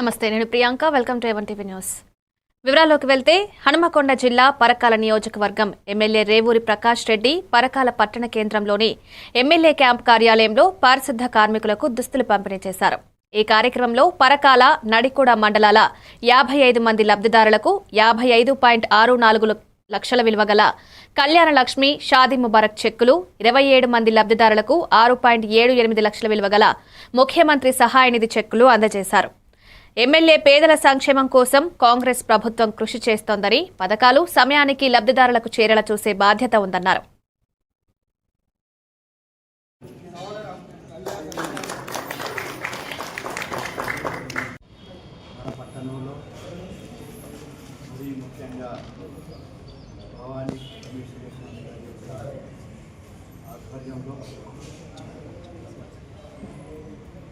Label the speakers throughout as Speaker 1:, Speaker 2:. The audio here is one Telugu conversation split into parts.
Speaker 1: నమస్తే, నేను Priyanka. Welcome to Evan TV news. వివరాల్లోకి వెళ్తే, హనుమకొండ జిల్లా పరకాల నియోజకవర్గం ఎమ్మెల్యే రేవూరి ప్రకాష్ రెడ్డి పరకాల పట్టణ కేంద్రంలోని ఎమ్మెల్యే క్యాంప్ కార్యాలయంలో పారిశుద్ధ కార్మికులకు దుస్తులు పంపిణీ చేశారు. ఈ కార్యక్రమంలో పరకాల, నడికూడ మండలాల 55 మంది లబ్ధిదారులకు 55.64 లక్షల విలువ గల కళ్యాణ లక్ష్మి, షాదీ ముబారక్ చెక్కులు, 27 మంది లబ్ధిదారులకు 6.78 లక్షల విలువ గల ముఖ్యమంత్రి సహాయ నిధి చెక్కులు అందజేశారు. ఎమ్మెల్యే పేదల సంక్షేమం కోసం కాంగ్రెస్ ప్రభుత్వం కృషి చేస్తోందని, పథకాలు సమయానికి లబ్ధిదారులకు చేరేలా చూసే బాధ్యత ఉందన్నారు.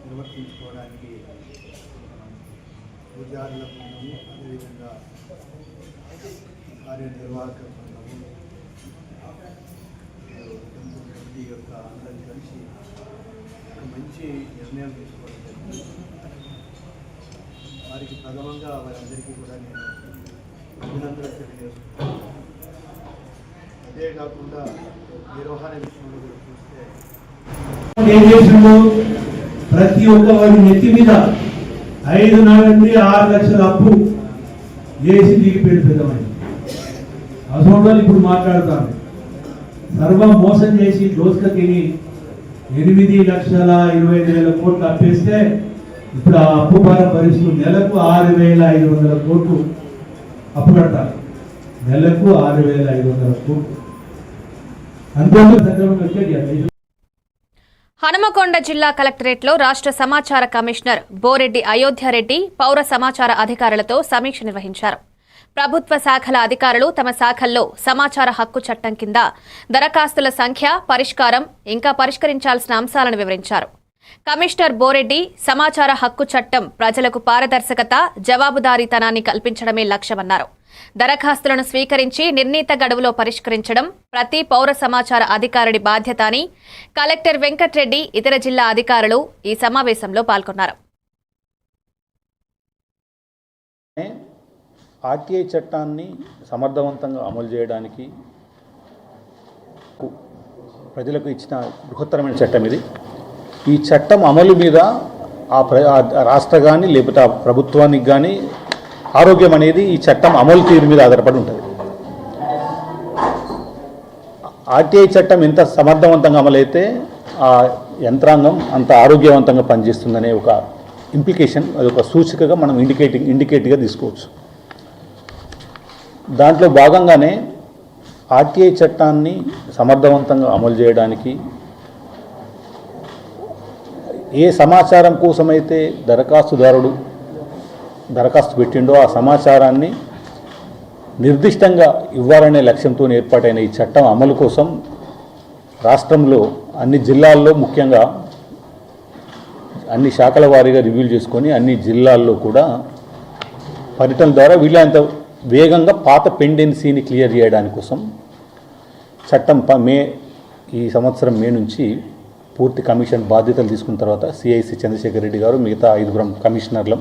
Speaker 2: నిర్వర్తించుకోవడానికి పూజారుల బృందము, అదేవిధంగా కార్యనిర్వాహక బృందము యొక్క అందరం కలిసి ఒక మంచి నిర్ణయం తీసుకోవడం జరిగింది. వారికి ప్రథమంగా వారందరికీ కూడా నేను అభినందనలు తెలియజేస్తున్నాను. అంతేకాకుండా నిర్వహణ విషయంలో కూడా చూస్తే
Speaker 3: ప్రతి ఒక్క వారి నెత్తి మీద 5 నుండి 6 లక్షల అప్పు చేసి దిగిపోయింది పెద్దమని అసలు ఇప్పుడు మాట్లాడతాను. సర్వం మోసం చేసి దోసుక తిని 8,25,000 కోట్లు అప్పేస్తే ఇప్పుడు ఆ అప్పు భారం భరిస్తూ నెలకు 6,500 కోట్లు అప్పు కడతారు. నెలకు 6,500 కోట్లు అంతే.
Speaker 1: హనుమకొండ జిల్లా కలెక్టరేట్లో రాష్ట్ర సమాచార కమిషనర్ బోరెడ్డి అయోధ్యారెడ్డి పౌర సమాచార అధికారులతో సమీక్ష నిర్వహించారు. ప్రభుత్వ శాఖల అధికారులు తమ శాఖల్లో సమాచార హక్కు చట్టం కింద దరఖాస్తుల సంఖ్య, పరిష్కారం, ఇంకా పరిష్కరించాల్సిన అంశాలను వివరించారు. కమిషనర్ బోరెడ్డి సమాచార హక్కు చట్టం ప్రజలకు పారదర్శకత, జవాబుదారీతనాన్ని కల్పించడమే లక్ష్యమన్నారు. దరఖాస్తులను స్వీకరించి నిర్ణీత గడువులో పరిష్కరించడం ప్రతి పౌర సమాచార అధికారుడి బాధ్యత అని కలెక్టర్ వెంకట్రెడ్డి, ఇతర జిల్లా అధికారులు ఈ సమావేశంలో పాల్గొన్నారు.
Speaker 4: ఆర్టీఐ చట్టాన్ని సమర్థవంతంగా అమలు చేయడానికి ప్రజలకు ఇచ్చిన బృహత్తరమైన చట్టం ఇది. ఈ చట్టం అమలు మీద ఆ రాష్ట్ర కానీ లేకపోతే ఆ ప్రభుత్వానికి కానీ ఆరోగ్యం అనేది ఈ చట్టం అమలు తీరు మీద ఆధారపడి ఉంటుంది. ఆర్టీఐ చట్టం ఎంత సమర్థవంతంగా అమలైతే ఆ యంత్రాంగం అంత ఆరోగ్యవంతంగా పనిచేస్తుందనే ఒక ఇంప్లికేషన్, అది ఒక సూచికగా మనం ఇండికేట్గా తీసుకోవచ్చు. దాంట్లో భాగంగానే ఆర్టీఐ చట్టాన్ని సమర్థవంతంగా అమలు చేయడానికి ఏ సమాచారం కోసమైతే దరఖాస్తుదారుడు దరఖాస్తు పెట్టిండో ఆ సమాచారాన్ని నిర్దిష్టంగా ఇవ్వాలనే లక్ష్యంతో ఏర్పాటైన ఈ చట్టం అమలు కోసం రాష్ట్రంలో అన్ని జిల్లాల్లో, ముఖ్యంగా అన్ని శాఖల వారీగా రివ్యూలు చేసుకొని అన్ని జిల్లాల్లో కూడా పర్యటన ద్వారా వీళ్ళంత వేగంగా పాత పెండెన్సీని క్లియర్ చేయడానికి కోసం చట్టం ఈ సంవత్సరం మే నుంచి పూర్తి కమిషన్ బాధ్యతలు తీసుకున్న తర్వాత సిఐసి చంద్రశేఖర్ రెడ్డి గారు, మిగతా 5 కమిషనర్లు,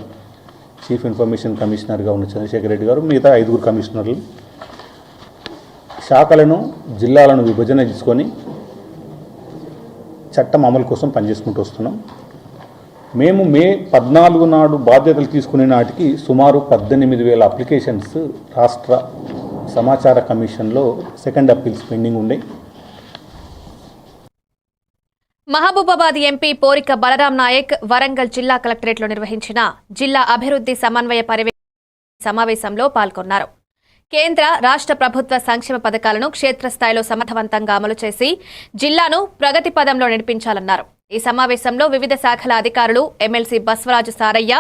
Speaker 4: చీఫ్ ఇన్ఫర్మేషన్ కమిషనర్గా ఉన్న చంద్రశేఖర్ రెడ్డి గారు, మిగతా 5 కమిషనర్లు శాఖలను, జిల్లాలను విభజన చేసుకొని చట్టం అమలు కోసం పనిచేసుకుంటూ వస్తున్నాం. మేము మే 14 నాడు బాధ్యతలు తీసుకునే నాటికి సుమారు 18,000 అప్లికేషన్స్ రాష్ట్ర సమాచార కమిషన్లో సెకండ్ అప్పీల్స్ పెండింగ్ ఉన్నాయి.
Speaker 1: మహబూబాబాద్ ఎంపీ పోరిక బలరాం నాయక్ వరంగల్ జిల్లా కలెక్టరేట్లో నిర్వహించిన జిల్లా అభివృద్ధి సమన్వయ పర్యవేక్షణ సమావేశంలో పాల్గొన్నారు. కేంద్ర, రాష్ట్ర ప్రభుత్వ సంక్షేమ పథకాలను క్షేత్రస్థాయిలో సమర్థవంతంగా అమలు చేసి జిల్లాను ప్రగతి పదంలో నడిపించాలన్నారు. ఈ సమావేశంలో వివిధ శాఖల అధికారులు, MLC Baswaraju Sarayya,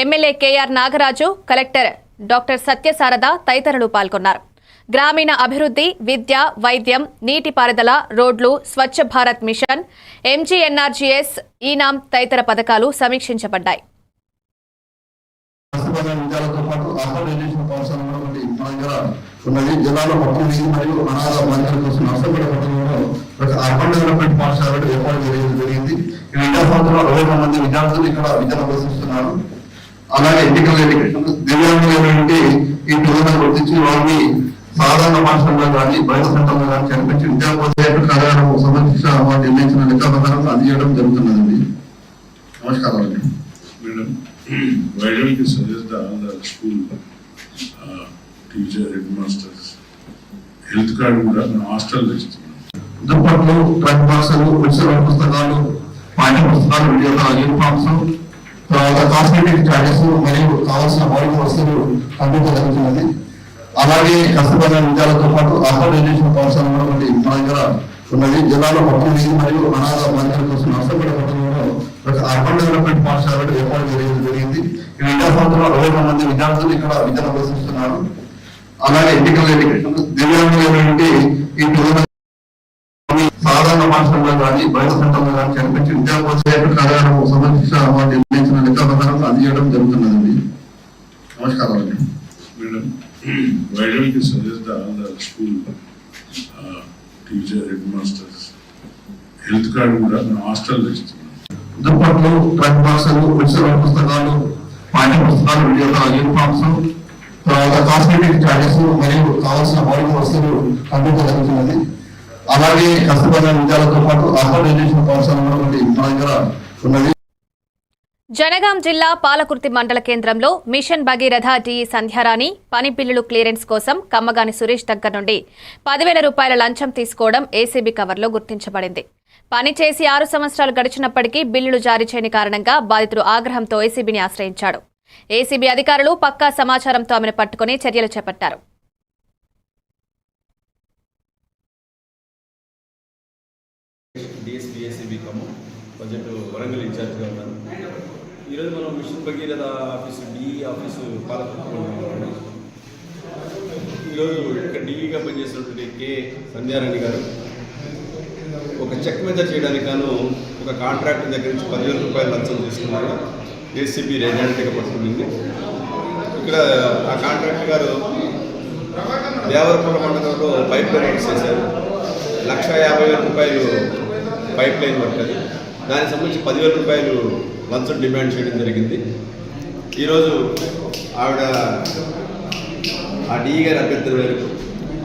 Speaker 1: MLA KR Nagaraju, collector doctor Satyasarada తదితరులు పాల్గొన్నారు. గ్రామీణ అభివృద్ధి, విద్య, వైద్యం, నీటిపారుదల, రోడ్లు, Swachh Bharat mission, MGNRGS, eNAM తదితర పథకాలు సమీక్షించబడ్డాయి.
Speaker 5: విద్యార్థులు ఇక్కడ విద్యను అభ్యసిస్తున్నారు. అలాగే ఎన్నికల దివ్యాంగులైనటువంటి ఈ పిల్లలను గుర్తించి వారిని సాధారణ పాఠశాలలో కానీ బయట సెంటర్లో కానీ కనిపించి విద్యాపోతే కార్యాలయం సంబంధించిన వారు నిర్ణయించిన లెక్క ప్రకారం అందజేయడం జరుగుతున్నదండి. నమస్కారం అండి.
Speaker 6: Madam, why don't you suggest the school teacher, headmasters, health card కూడా మన హాస్టల్ ఇస్తున్నాం.
Speaker 5: దుప్పట్లు, ట్రంక్ బాక్సులు, ఉచిత పుస్తకాలు, పాఠ్య పుస్తకాలు, యూనిఫామ్స్, తర్వాత కాస్మెటిక్ చార్జెస్ మరియు కావాల్సిన మౌలిక వస్తువులు అందించడం జరుగుతున్నది. అలాగే కష్టపడిన విద్యాలతో పాటు అకామిడేషన్ పాఠశాల కూడా ఒకటి మన దగ్గర ఉన్నది. జిల్లాలో మొత్తం 5 మరియు అనాథ బాలికల కోసం నష్టపడే పట్టణంలో అర్బన్ డెవలప్మెంట్ పాఠశాల ఏర్పాటు జరిగింది. ఈ విద్యా సంవత్సరంలో 20 మంది విద్యార్థులు ఇక్కడ విద్యను అభ్యసిస్తున్నారు. అలాగే ఎన్నికల దివ్యాంగులైనటువంటి ఈ పిల్లలను సాధారణ పాఠశాలలో కానీ బయట సెంటర్లో కానీ కనిపించి విద్యాపోతే కార్యాలయం సంబంధించిన వారు నిర్ణయించిన లెక్క ప్రకారం అందజేయడం జరుగుతున్నదండి. నమస్కారం అండి.
Speaker 6: Madam, why don't you suggest the school teacher, headmasters, health card కూడా మన హాస్టల్ ఇస్తున్నాం.
Speaker 5: దుప్పట్లు, ట్రంక్ బాక్సులు, ఉచిత పుస్తకాలు, పాఠ్య పుస్తకాలు, యూనిఫామ్స్, తర్వాత కాస్మెటిక్ చార్జెస్ మరియు కావాల్సిన మౌలిక వస్తువులు అందించడం జరుగుతున్నది. అలాగే కష్టపడిన విద్యాలతో పాటు అకామిడేషన్ పాఠశాల కూడా ఒకటి మన దగ్గర ఉన్నది.
Speaker 1: జనగాం జిల్లా పాలకుర్తి మండల కేంద్రంలో మిషన్ భగీరథ టీఈ సంధ్యారాణి పని బిల్లులు క్లియరెన్స్ కోసం కమ్మగాని సురేష్ దగ్గర నుండి 10,000 రూపాయల లంచం తీసుకోవడం ఏసీబీ కవర్లో గుర్తించబడింది. పని చేసి 6 సంవత్సరాలు గడిచినప్పటికీ బిల్లులు జారీ చేయని కారణంగా బాధితుడు ఆగ్రహంతో ఏసీబీని ఆశ్రయించాడు. ఏసీబీ అధికారులు పక్కా సమాచారంతో ఆమెను పట్టుకుని చర్యలు చేపట్టారు.
Speaker 7: బడ్జెట్ వరంగల్ ఇన్ఛార్జ్గా ఉన్నాను. ఈరోజు మనం mission Bhagiratha office DE office పాలకుర్తిలో ఉన్నాం. ఈరోజు ఇక్కడ డిఈగా పనిచేసినటువంటి కే సంధ్యారాణి గారు ఒక చెక్ మెజర్ చేయడానికి గాను ఒక కాంట్రాక్టర్ దగ్గర నుంచి 10,000 రూపాయలు లంచం తీసుకున్నారు. ఏసీబీ రెడ్డిగా పట్టుకుంది. ఇక్కడ ఆ కాంట్రాక్టర్ గారు దేవరపురం మండలంలో పైప్ లైన్ వర్క్ చేశారు. 1,50,000 రూపాయలు పైప్ లైన్ వర్క్ అది. దానికి సంబంధించి 10,000 రూపాయలు లంచం డిమాండ్ చేయడం జరిగింది. ఈరోజు ఆవిడ ఆ డిఈ గారి అభ్యర్థుల మేరకు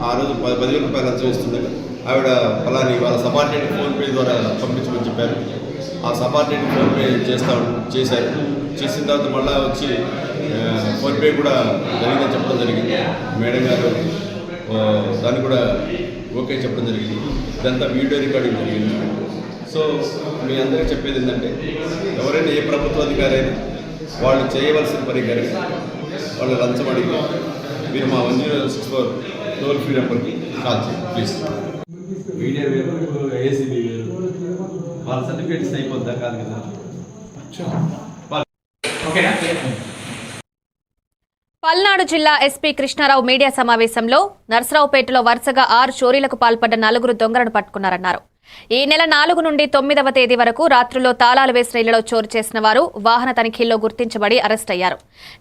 Speaker 7: ఆ రోజు 10,000 రూపాయలు లంచం ఇస్తుండగా ఆవిడ ఫలాని వాళ్ళ సబార్డినేట్ ఫోన్పే ద్వారా పంపించమని చెప్పారు. ఆ సబార్డినేట్ ఫోన్పే చేశారు. చేసిన తర్వాత మళ్ళీ వచ్చి ఫోన్పే కూడా జరిగిందని చెప్పడం జరిగింది. మేడం గారు దాన్ని కూడా ఓకే చెప్పడం జరిగింది. ఇదంతా వీడియో రికార్డింగ్ జరిగింది. సో మీ అందరికీ చెప్పేది ఏంటంటే ఎవరైనా ఏ ప్రభుత్వ అధికారి అయినా వాళ్ళు చేయవలసిన పని కనుక వాళ్ళు లంచం అడిగి మీరు మా 1064 టోల్ ఫ్రీ నెంబర్కి కాల్ చేయండి ప్లీజ్. మీడియా వేరు, ఏసీబీ వేరు, వాళ్ళ సర్టిఫికేట్స్ అయిపోద్దా కాదు కదా.
Speaker 1: పల్నాడు జిల్లా ఎస్పీ కృష్ణారావు మీడియా సమావేశంలో నర్సరావుపేటలో వరుసగా 6 చోరీలకు పాల్పడ్డ 4 దొంగలను పట్టుకున్నారన్నారు. ఈ నెల 4 నుండి 9వ తేదీ వరకు రాత్రుల్లో తాళాలు వేసిన ఇళ్లలో చోరు చేసిన వారు వాహన తనిఖీల్లో గుర్తించబడి అరెస్ట్ అయ్యారు.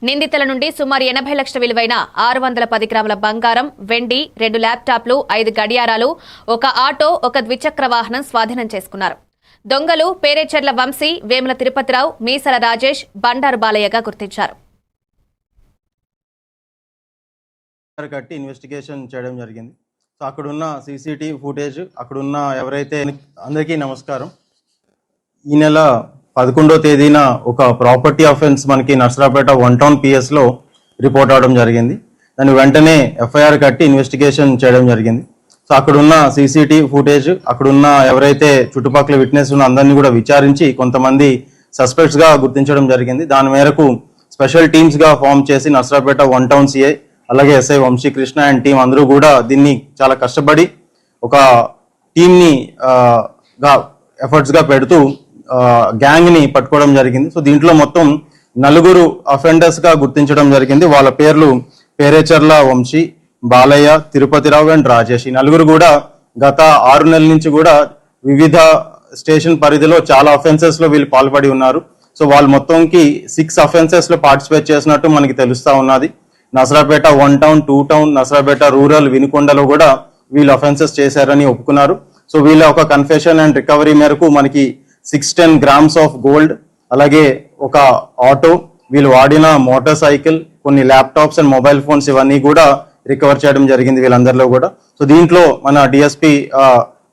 Speaker 1: నిందితుల నుండి సుమారు 80 లక్షల విలువైన 610 గ్రాముల బంగారం, వెండి, 2 ల్యాప్టాప్లు, 5 గడియారాలు, 1 ఆటో, 1 ద్విచక్ర వాహనం స్వాధీనం చేసుకున్నారు. దొంగలు పేరేచెర్ల వంశీ, వేముల తిరుపతిరావు, మీసల రాజేష్, బండారు బాలయ్యగా గుర్తించారు.
Speaker 8: కట్టి ఇన్వెస్టిగేషన్ చేయడం జరిగింది. సో అక్కడున్న సీసీటీవీ ఫుటేజ్, అక్కడున్న ఎవరైతే, అందరికీ నమస్కారం. ఈ నెల 11వ తేదీన ఒక ప్రాపర్టీ అఫెన్స్ మనకి నర్సరావుపేట 1 టౌన్ పిఎస్లో రిపోర్ట్ అవడం జరిగింది. దాన్ని వెంటనే ఎఫ్ఐఆర్ కట్టి ఇన్వెస్టిగేషన్ చేయడం జరిగింది. సో అక్కడున్న సీసీటీవీ ఫుటేజ్, అక్కడున్న ఎవరైతే చుట్టుపక్కల విట్నెస్ ఉన్న అందరినీ కూడా విచారించి కొంతమంది సస్పెక్ట్స్గా గుర్తించడం జరిగింది. దాని మేరకు స్పెషల్ టీమ్స్గా ఫామ్ చేసి నర్సరావుపేట 1 టౌన్ సిఐ అలాగే ఎస్ఐ వంశీకృష్ణ అండ్ టీం అందరూ కూడా దీన్ని చాలా కష్టపడి ఒక టీమ్ని ఎఫర్ట్స్గా పెడుతూ గ్యాంగ్ని పట్టుకోవడం జరిగింది. సో దీంట్లో మొత్తం 4 అఫెండర్స్గా గుర్తించడం జరిగింది. వాళ్ళ పేర్లు పేరేచర్ల వంశీ, బాలయ్య, తిరుపతిరావు అండ్ రాజేష్. ఈ 4 కూడా గత 6 నెలల నుంచి కూడా వివిధ స్టేషన్ పరిధిలో చాలా అఫెన్సెస్లో వీళ్ళు పాల్పడి ఉన్నారు. సో వాళ్ళు మొత్తంకి 6 అఫెన్సెస్లో పార్టిసిపేట్ చేసినట్టు మనకి తెలుస్తూ ఉన్నది. Narasaraopet 1 town, 2 town, Narasaraopet rural, వినుకొండలో కూడా వీళ్ళు అఫెన్సెస్ చేశారని ఒప్పుకున్నారు. సో వీళ్ళ ఒక కన్ఫెషన్ అండ్ రికవరీ మేరకు మనకి 610 గ్రామ్స్ ఆఫ్ గోల్డ్, అలాగే 1 ఆటో, వీళ్ళు వాడిన మోటార్ సైకిల్, కొన్ని ల్యాప్టాప్స్ అండ్ మొబైల్ ఫోన్స్ ఇవన్నీ కూడా రికవర్ చేయడం జరిగింది వీళ్ళందరిలో కూడా. సో దీంట్లో మన డిఎస్పి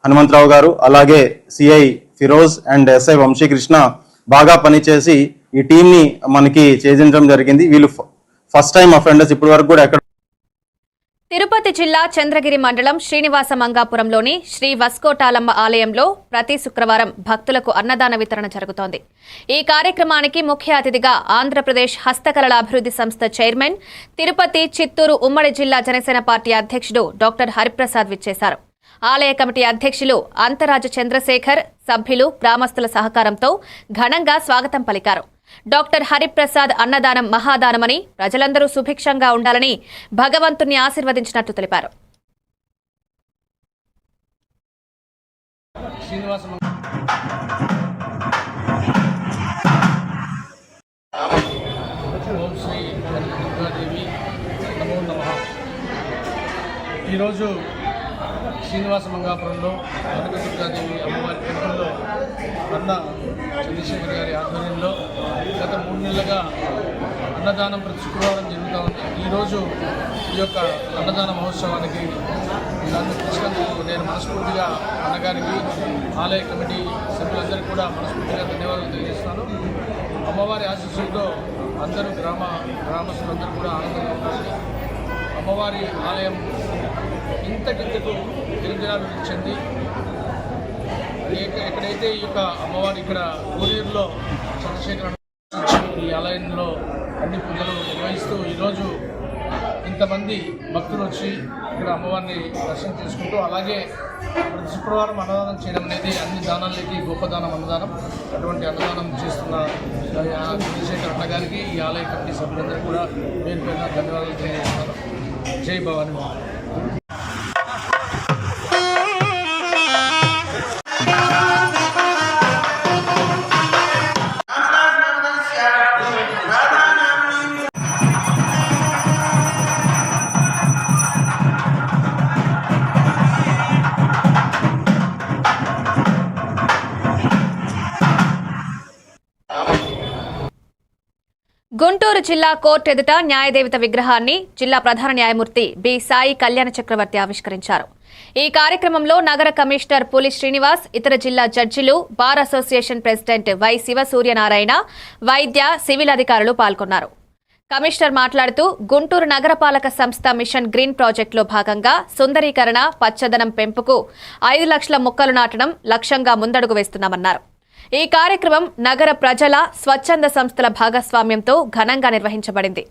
Speaker 8: హనుమంతరావు గారు, అలాగే CI Firoz and SI Vamsikrishna బాగా పనిచేసి ఈ టీంని మనకి ఛేదించడం జరిగింది. వీళ్ళు ఫస్ట్ టైం అఫెండర్స్, ఇప్పటి వరకు కూడా ఎక్కడ.
Speaker 1: తిరుపతి జిల్లా చంద్రగిరి మండలం శ్రీనివాస మంగాపురంలోని శ్రీ వస్కోటాలమ్మ ఆలయంలో ప్రతి శుక్రవారం భక్తులకు అన్నదాన వితరణ జరుగుతోంది. ఈ కార్యక్రమానికి ముఖ్య అతిథిగా ఆంధ్రప్రదేశ్ హస్తకళల అభివృద్ధి సంస్థ చైర్మన్, తిరుపతి, చిత్తూరు ఉమ్మడి జిల్లా జనసేన పార్టీ అధ్యక్షుడు డాక్టర్ హరిప్రసాద్ విచ్చేశారు. ఆలయ కమిటీ అధ్యక్షులు అంతరాజు చంద్రశేఖర్, సభ్యులు, గ్రామస్తుల సహకారంతో ఘనంగా స్వాగతం పలికారు. డాక్టర్ హరిప్రసాద్ అన్నదానం మహాదానమని, ప్రజలందరూ సుభిక్షంగా ఉండాలని భగవంతుని ఆశీర్వదించినట్టు తెలిపారు.
Speaker 9: ఈరోజు శ్రీనివాస మంగాపురంలో కనకదుర్గాదేవి అమ్మవారి టెంపుల్లో అన్న చంద్రశేఖర్ గారి ఆధ్వర్యంలో గత 3 నెలలుగా అన్నదానం ప్రతి శుక్రవారం జరుగుతూ ఉంది. ఈరోజు ఈ యొక్క అన్నదాన మహోత్సవానికి నన్ను పిలిచినందుకు నేను మనస్ఫూర్తిగా అన్నగారికి, ఆలయ కమిటీ సభ్యులందరికీ కూడా మనస్ఫూర్తిగా ధన్యవాదాలు తెలియజేస్తున్నాను. అమ్మవారి ఆశీస్సులతో అందరూ గ్రామస్తులందరూ కూడా ఆనందంగా ఉండాలి. అమ్మవారి ఆలయం ఇంతకింతకు దినదినాభివృద్ధి చెంది ఎక్కడైతే ఈ యొక్క అమ్మవారి ఇక్కడ కోనేరులో చంద్రశేఖర్ ఈ ఆలయంలో అన్ని పూజలు నిర్వహిస్తూ ఈరోజు ఇంతమంది భక్తులు వచ్చి ఇక్కడ అమ్మవారిని దర్శనం చేసుకుంటూ, అలాగే ప్రతి శుక్రవారం అన్నదానం చేయడం అనేది అన్ని దానాలకి గొప్ప దానం అన్నదానం. అటువంటి అన్నదానం చేస్తున్న చంద్రశేఖర్ అన్న గారికి, ఈ ఆలయ కమిటీ సభ్యులందరూ కూడా పేరు పేరున ధన్యవాదాలు తెలియజేస్తున్నారు. జై భవాని.
Speaker 1: గుంటూరు జిల్లా కోర్టు ఎదుట న్యాయదేవత విగ్రహాన్ని జిల్లా ప్రధాన న్యాయమూర్తి బి సాయి కళ్యాణ చక్రవర్తి ఆవిష్కరించారు. ఈ కార్యక్రమంలో నగర కమిషనర్ పులి శ్రీనివాస్, ఇతర జిల్లా జడ్జిలు, బార్ అసోసియేషన్ ప్రెసిడెంట్ వై శివసూర్యనారాయణ, వైద్య, సివిల్ అధికారులు పాల్గొన్నారు. కమిషనర్ మాట్లాడుతూ గుంటూరు నగరపాలక సంస్థ మిషన్ గ్రీన్ ప్రాజెక్టులో భాగంగా సుందరీకరణ, పచ్చదనం పెంపుకు 5 లక్షల మొక్కలు నాటడం లక్ష్యంగా ముందడుగు వేస్తున్నామన్నారు. ఈ కార్యక్రమం నగర ప్రజల, స్వచ్ఛంద సంస్థల భాగస్వామ్యంతో ఘనంగా నిర్వహించబడింది.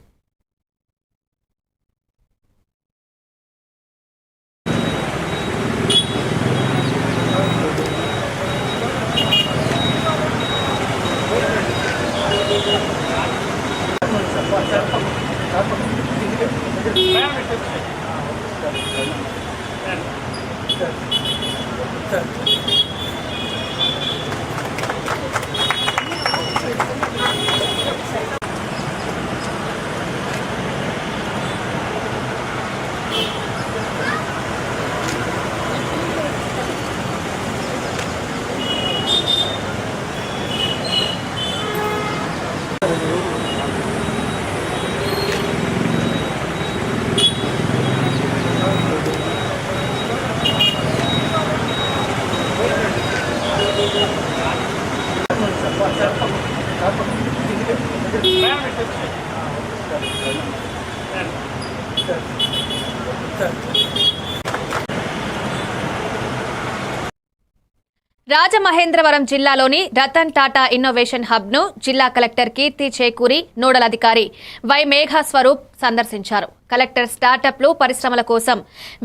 Speaker 1: రాజమహేంద్రవరం జిల్లాలోని రతన్ టాటా ఇన్నోవేషన్ హబ్ ను జిల్లా కలెక్టర్ కీర్తి చేకూరి, నోడల్ అధికారి వై మేఘా స్వరూప్ సందర్శించారు. కలెక్టర్ స్టార్టప్లు, పరిశ్రమల కోసం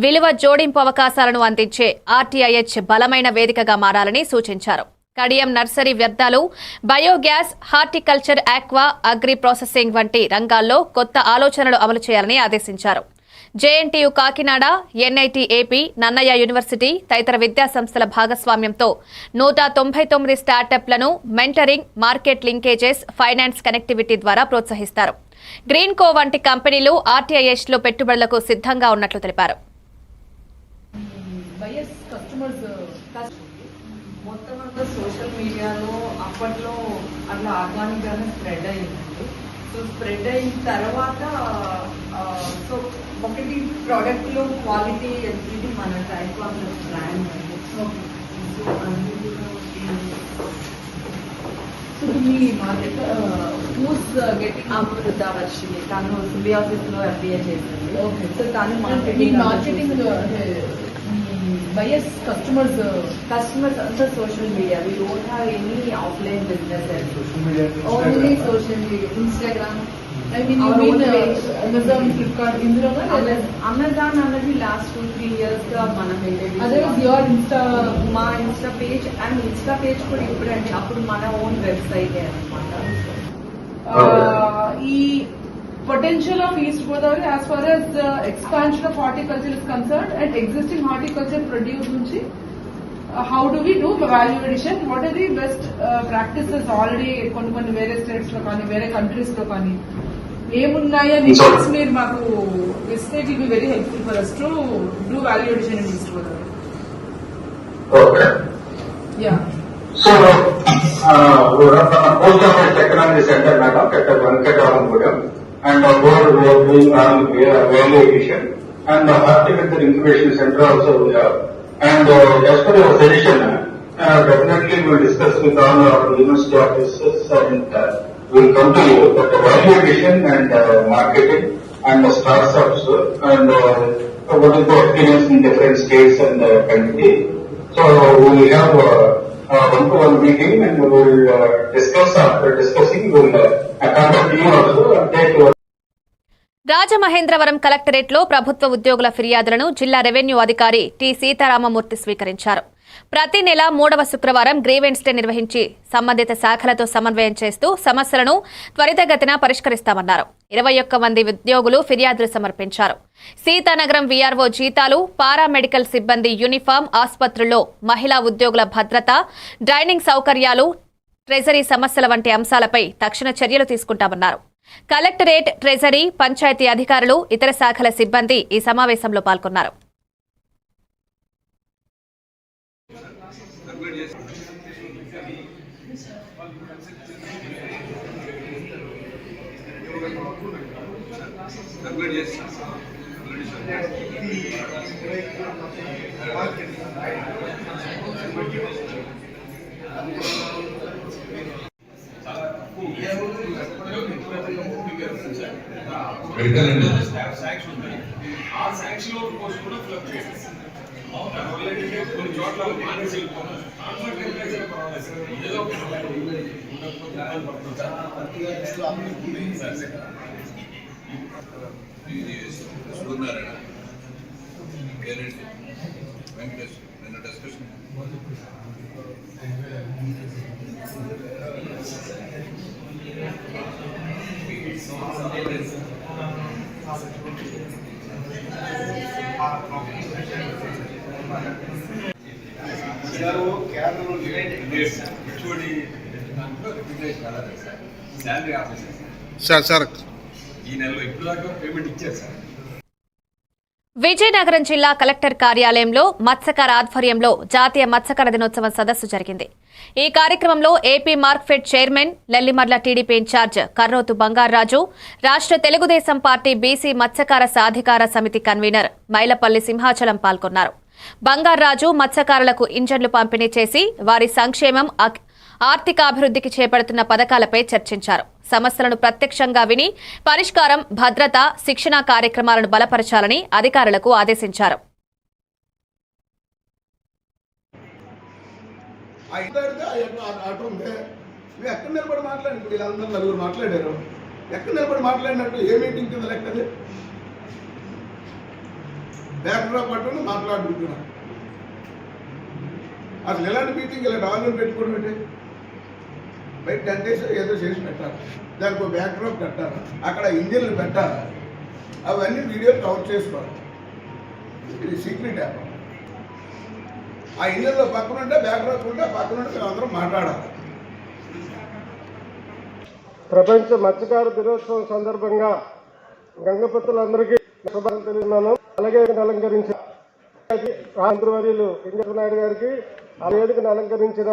Speaker 1: విలువ జోడింపు అవకాశాలను అందించే ఆర్టీఐహెచ్ బలమైన వేదికగా మారాలని సూచించారు. కడియం నర్సరీ వ్యర్థాలు, biogas, horticulture, aqua, agri processing వంటి రంగాల్లో కొత్త ఆలోచనలు అమలు చేయాలని ఆదేశించారు. JNTU Kakinada, NIT AP, Nannaya university తదితర విద్యాసంస్థల భాగస్వామ్యంతో 199 స్టార్టప్లను mentoring, market linkages, finance connectivity ద్వారా ప్రోత్సహిస్తారు. గ్రీన్ కో వంటి కంపెనీలు ఆర్టీఐఎస్లో పెట్టుబడులకు సిద్ధంగా ఉన్నట్లు తెలిపారు.
Speaker 10: సోషల్ మీడియాలో అప్పట్లో అట్లా ఆర్గానిక్ గానే స్ప్రెడ్ అయ్యిందండి. సో స్ప్రెడ్ అయిన తర్వాత సో ఒకటి ప్రోడక్ట్లో క్వాలిటీ ఇది మన టైప్ ఆఫ్ బ్రాండ్ సో అన్ని సో మీ మార్కెట్ హూస్ గెటింగ్ అమృత వర్షిని తను సింబియాసిస్లో ఎంబీఏ చేసింది. ఓకే సో తను marketing buyers, customers also social media. We don't have any offline business.
Speaker 2: Social media.
Speaker 10: Only social media, Instagram. I mean, you mean Amazon, Flipkart, Indra? Amazon another last 2-3 years ka mana maintain. Otherwise, your my Insta page and Insta page kuda ippudu appudu mana own website anamata. Potential of East Godavari as far as expansion of horticulture is concerned and existing horticulture produce nunchi how do we do value addition, what are the best practices already కొన్ని వేరే స్టేట్స్ లో కానీ వేరే కంట్రీస్ లో కానీ ఏమున్నాయని మీరు మాకు ఇస్తే it will be very helpful for us to do value addition in East Godavari.
Speaker 5: Okay.
Speaker 10: Yeah.
Speaker 5: So, post office technology center madam at Vankatarampudam. And board we are doing value addition and the horticulture incubation center also we have. And as per your suggestion, definitely we will discuss with all our university officers and we will come to you. But the value addition and marketing and the startups and what is the experience in different states and country. So we will have one-to-one meeting and we will discuss. After discussing, we will contact you also and take your.
Speaker 1: Rajamahendravaram కలెక్టరేట్లో ప్రభుత్వ ఉద్యోగుల ఫిర్యాదులను జిల్లా రెవెన్యూ అధికారి టి సీతారామమూర్తి స్వీకరించారు. ప్రతి నెల 3వ శుక్రవారం గ్రీవెన్స్ డే నిర్వహించి సంబంధిత శాఖలతో సమన్వయం చేస్తూ సమస్యలను త్వరితగతిన పరిష్కరిస్తామన్నారు. 21 మంది ఉద్యోగులు ఫిర్యాదులు సమర్పించారు. సీతానగరం వీఆర్ఓ జీతాలు, పారామెడికల్ సిబ్బంది యూనిఫామ్, ఆసుపత్రుల్లో మహిళా ఉద్యోగుల భద్రత, డ్రైనింగ్ సౌకర్యాలు, ట్రెజరీ సమస్యల వంటి అంశాలపై తక్షణ చర్యలు తీసుకుంటామన్నారు. కలెక్టరేట్, ట్రెజరీ, పంచాయతీ అధికారులు, ఇతర శాఖల సిబ్బంది ఈ సమావేశంలో పాల్గొన్నారు. విజయనగరం జిల్లా కలెక్టర్ కార్యాలయంలో మత్స్యకార ఆధ్వర్యంలో జాతీయ మత్స్యకార దినోత్సవం సదస్సు జరిగింది. ఈ కార్యక్రమంలో AP Markfed chairman, Nellimarla TDP incharge Karrotu Bangaraju, రాష్ట్ర తెలుగుదేశం పార్టీ బీసీ మత్స్యకార సాధికార సమితి కన్వీనర్ మైలపల్లి సింహాచలం పాల్గొన్నారు. బంగారాజు మత్స్యకారులకు ఇంజన్లు పంపిణీ చేసి వారి సంక్షేమం, ఆర్థికాభివృద్ధికి చేపడుతున్న పథకాలపై చర్చించారు. సమస్యలను ప్రత్యక్షంగా విని పరిష్కారం, భద్రత, శిక్షణా కార్యక్రమాలను బలపరచాలని అధికారులకు ఆదేశించారు.
Speaker 2: అసలు ఎలాంటి మీటింగ్ ఇలా డాక్యుమెంట్ పెట్టుకోవడం ఏంటి? బయట 10 days ఏదో చేసి పెట్టాలి, దానికి ఒక బ్యాక్డ్రాప్ కట్టాలి, అక్కడ ఇంజిన్లు పెట్టాలి, అవన్నీ వీడియో కవర్ చేసుకోవాలి. ఇది సీక్రెట్ యాప్. ఆ ఇంజిన్లో పక్కన ఉంటే బ్యాక్డ్రాప్ ఉంటే పక్కన ఉంటే మేము అందరం మాట్లాడాలి.
Speaker 11: ప్రపంచ మత్స్యకార దినోత్సవం సందర్భంగా గంగపత్రులందరికీ శుభాకాంక్షలు తెలియజేస్తున్నాను. అలాగే అలంకరించిన మంత్రివర్యులు వెంకయ్య నాయుడు గారికి, ఆ వేదికను అలంకరించిన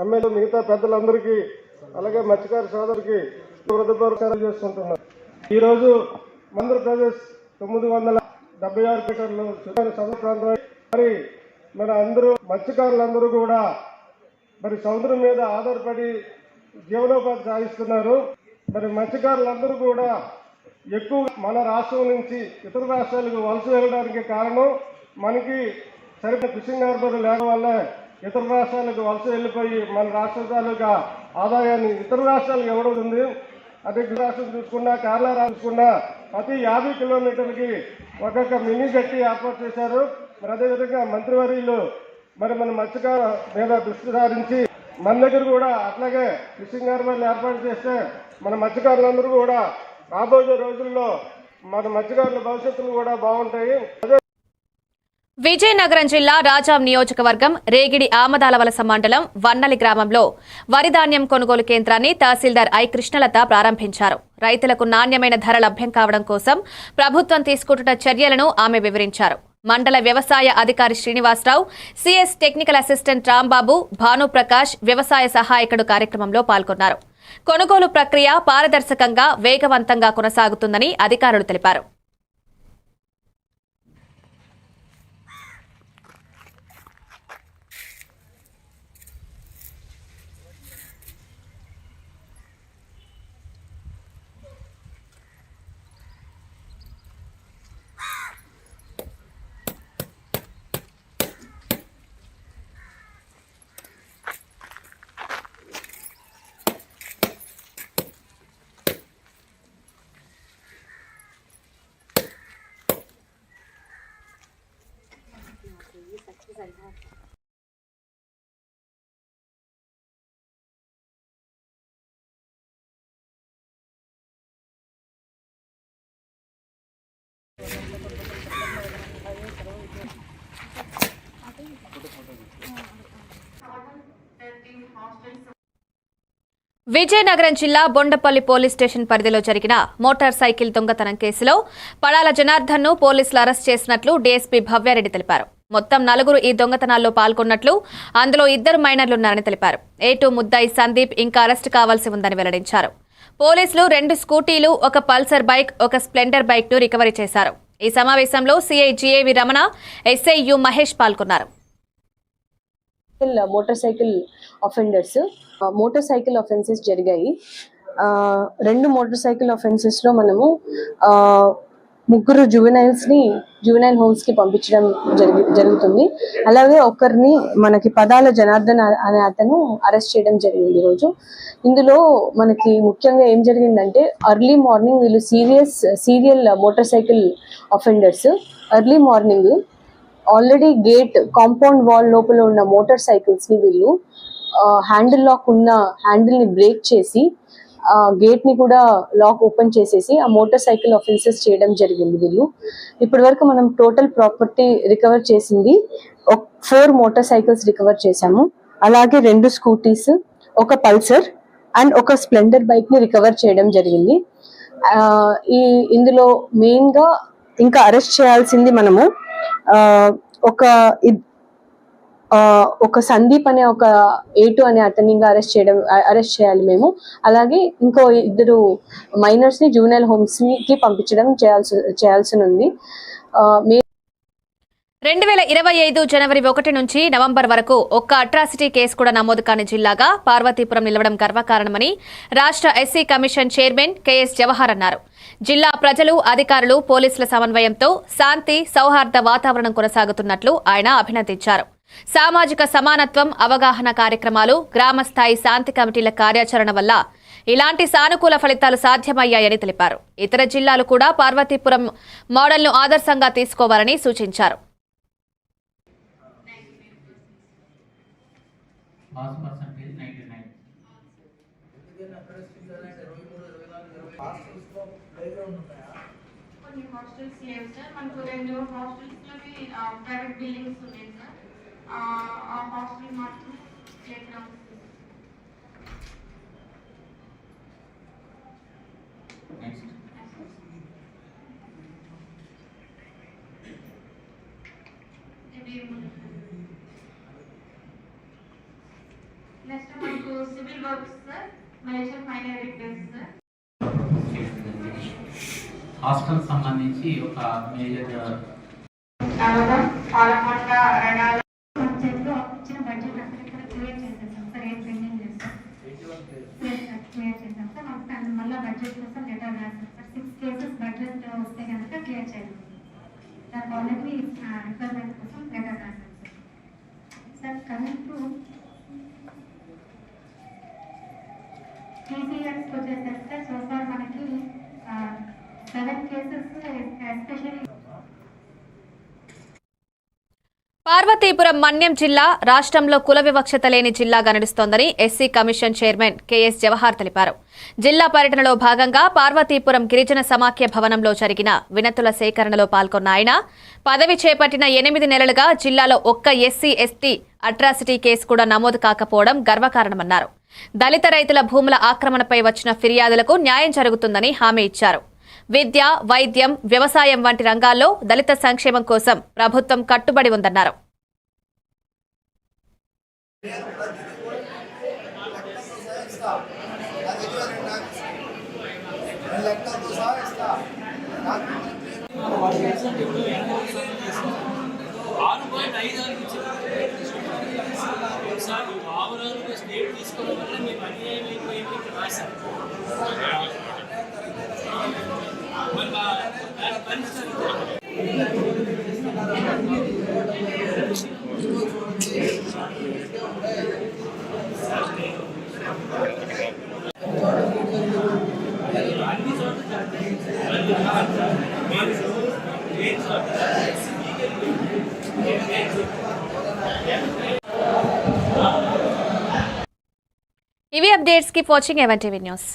Speaker 11: ఎమ్మెల్యే, మిగతా పెద్దలందరికీ, అలాగే మత్స్యకార సోదరికి హృదయపూర్వకాలు చేసుకుంటున్నాం. ఈరోజు ఆంధ్రప్రదేశ్ 976 మీటర్లు సముద్ర ప్రాంతం. మరి మన అందరూ మత్స్యకారులందరూ కూడా మరి సముద్రం మీద ఆధారపడి జీవనోపాధి సాగిస్తున్నారు. మరి మత్స్యకారులందరూ కూడా ఎక్కువ మన రాష్ట్రం నుంచి ఇతర రాష్ట్రాలకు వలస వెళ్ళడానికి కారణం మనకి సరిగ్గా ఫిషింగ్ హార్బర్ లేక వల్ల ఇతర రాష్ట్రాలకు వలస వెళ్ళిపోయి మన రాష్ట్ర తాలూకా ఆదాయాన్ని ఇతర రాష్ట్రాలకు ఇవ్వడం ఉంది. అదే రాష్ట్రం చూసుకున్నా కేరళ చూసుకున్నా ప్రతి 50 కిలోమీటర్లకి ఒక్కొక్క మినీ గట్టి ఏర్పాటు చేశారు. మరి అదేవిధంగా మంత్రివర్యులు మరి మన మత్స్యకార మీద దృష్టి సారించి మన దగ్గర కూడా అట్లాగే ఫిషింగ్ హార్బర్లు ఏర్పాటు చేస్తే మన మత్స్యకారులందరూ కూడా రాబోయే రోజుల్లో మన మత్స్యకారుల భవిష్యత్తులు కూడా బాగుంటాయి.
Speaker 1: విజయనగరం జిల్లా రాజాం నియోజకవర్గం రేగిడి ఆమదాలవలస మండలం వన్నలి గ్రామంలో వరి ధాన్యం కొనుగోలు కేంద్రాన్ని తహసీల్దార్ ఐ కృష్ణలత ప్రారంభించారు. రైతులకు నాణ్యమైన ధర లభ్యం కావడం కోసం ప్రభుత్వం తీసుకుంటున్న చర్యలను ఆమె వివరించారు. మండల వ్యవసాయ అధికారి Srinivasarao, CS technical assistant Rambabu, Bhanuprakash, వ్యవసాయ సహాయకుడు కార్యక్రమంలో పాల్గొన్నారు. కొనుగోలు ప్రక్రియ పారదర్శకంగా వేగవంతంగా కొనసాగుతుందని అధికారులు తెలిపారు. విజయనగరం జిల్లా బొండపల్లి పోలీస్ స్టేషన్ పరిధిలో జరిగిన మోటార్ సైకిల్ దొంగతనం కేసులో పడాల జనార్దన్ ను పోలీసులు అరెస్ట్ చేసినట్లు డీఎస్పీ భవ్యారెడ్డి తెలిపారు. మొత్తం 4 ఈ దొంగతనాల్లో పాల్గొన్నట్లు, అందులో 2 మైనర్లున్నారని తెలిపారు. ఏటూ ముద్దాయి సందీప్ ఇంకా అరెస్ట్ కావాల్సి ఉందని వెల్లడించారు. పోలీసులు 2 స్కూటీలు, 1 పల్సర్ బైక్, 1 స్ప్లెండర్ బైక్ ను రికవరీ చేశారు. ఈ సమావేశంలో CI GAV Ramana, SI U Mahesh పాల్గొన్నారు.
Speaker 12: మోటార్ సైకిల్ అఫెన్సెస్ జరిగాయి. 2 మోటార్ సైకిల్ అఫెన్సెస్ లో మనము 3 జువెనైల్ హోమ్స్ కి పంపించడం జరుగుతుంది. అలాగే ఒకరిని మనకి పడాల జనార్దన్ అనే అతను అరెస్ట్ చేయడం జరిగింది ఈరోజు. ఇందులో మనకి ముఖ్యంగా ఏం జరిగిందంటే ఎర్లీ మార్నింగ్ వీళ్ళు serial motor cycle offenders. Early morning already gate compound wall లోపల ఉన్న మోటార్ సైకిల్స్ ని వీళ్ళు హ్యాండిల్ లాక్ ఉన్న హ్యాండిల్ ని బ్రేక్ చేసి గేట్ ని కూడా లాక్ ఓపెన్ చేసేసి ఆ మోటార్ సైకిల్ అఫెన్సెస్ చేయడం జరిగింది వీళ్ళు. ఇప్పటి వరకు మనం టోటల్ ప్రాపర్టీ రికవర్ చేసింది 4 మోటార్ సైకిల్స్ రికవర్ చేశాము. అలాగే 2 scooties, 1 Pulsar and 1 Splendor bike ని రికవర్ చేయడం జరిగింది. ఇందులో మెయిన్ గా ఇంకా అరెస్ట్ చేయాల్సింది మనము ఒక సందీప్ అనే ఒక ఏటు అనే అతన్ని అరెస్ట్ చేయాలి మేము. అలాగే ఇంకో 2 మైనర్స్ ని జూనియర్ హోమ్స్ కి పంపించడం చేయాల్సి ఉంది.
Speaker 1: 2025 జనవరి 1 నుంచి నవంబర్ వరకు ఒక్క అట్రాసిటీ కేసు కూడా నమోదు కాని జిల్లాగా పార్వతీపురం నిలవడం గర్వకారణమని రాష్ట్ర SC commission chairman KS Jawahar అన్నారు. జిల్లా ప్రజలు, అధికారులు, పోలీసుల సమన్వయంతో శాంతి, సౌహార్ద వాతావరణం కొనసాగుతున్నట్లు ఆయన అభినందించారు. సామాజిక సమానత్వం, అవగాహన కార్యక్రమాలు, గ్రామస్థాయి శాంతి కమిటీల కార్యాచరణ వల్ల ఇలాంటి సానుకూల ఫలితాలు సాధ్యమయ్యాయని తెలిపారు. ఇతర జిల్లాలు కూడా పార్వతీపురం మోడల్ను ఆదర్శంగా తీసుకోవాలని సూచించారు.
Speaker 13: ప్రైవేట్ బిల్డింగ్స్ ఉన్నాయి సార్. ఆ హాస్టల్ మాత్రం ప్లే గ్రౌండ్స్. నెక్స్ట్ మనకు civil works sir, Malaysian final repairs sir.
Speaker 14: Hostel సంబంధించి ఒక మేజర్
Speaker 13: ఇచ్చిన బడ్జెట్ అసలు ఇక్కడ క్లియర్ చేసేసాం సార్. ఏం పెండింగ్ లేదు సార్, క్లియర్ చేసాం సార్. మాకు మళ్ళీ బడ్జెట్ కోసం లెటర్ రాసాం సార్. 6 కేసెస్ బడ్జెట్ వస్తే కనుక క్లియర్ చేయాలి దానికి ఆల్రెడీ రిక్వైర్మెంట్ కోసం లెటర్ రాసాం సార్. కమింగ్ టు టీసీఎస్కి వచ్చేసరికి సార్, సో ఫార్ మనకి 7 కేసెస్ ఎస్పెషల్లీ
Speaker 1: పార్వతీపురం మన్యం జిల్లా రాష్ట్రంలో కుల వివక్షత లేని జిల్లాగా నడుస్తోందని SC commission chairman KS Jawahar తెలిపారు. జిల్లా పర్యటనలో భాగంగా పార్వతీపురం గిరిజన సమాఖ్య భవనంలో జరిగిన వినతుల సేకరణలో పాల్గొన్న ఆయన పదవి చేపట్టిన 8 నెలలుగా జిల్లాలో ఒక్క ఎస్సీ ఎస్టీ అట్రాసిటీ కేసు కూడా నమోదు కాకపోవడం గర్వకారణమన్నారు. దళిత రైతుల భూముల ఆక్రమణపై వచ్చిన ఫిర్యాదులకు న్యాయం జరుగుతుందని హామీ ఇచ్చారు. విద్య, వైద్యం, వ్యవసాయం వంటి రంగాల్లో దళిత సంక్షేమం కోసం ప్రభుత్వం కట్టుబడి ఉందన్నారు. ఇవి updates. Keep watching AVN TV news.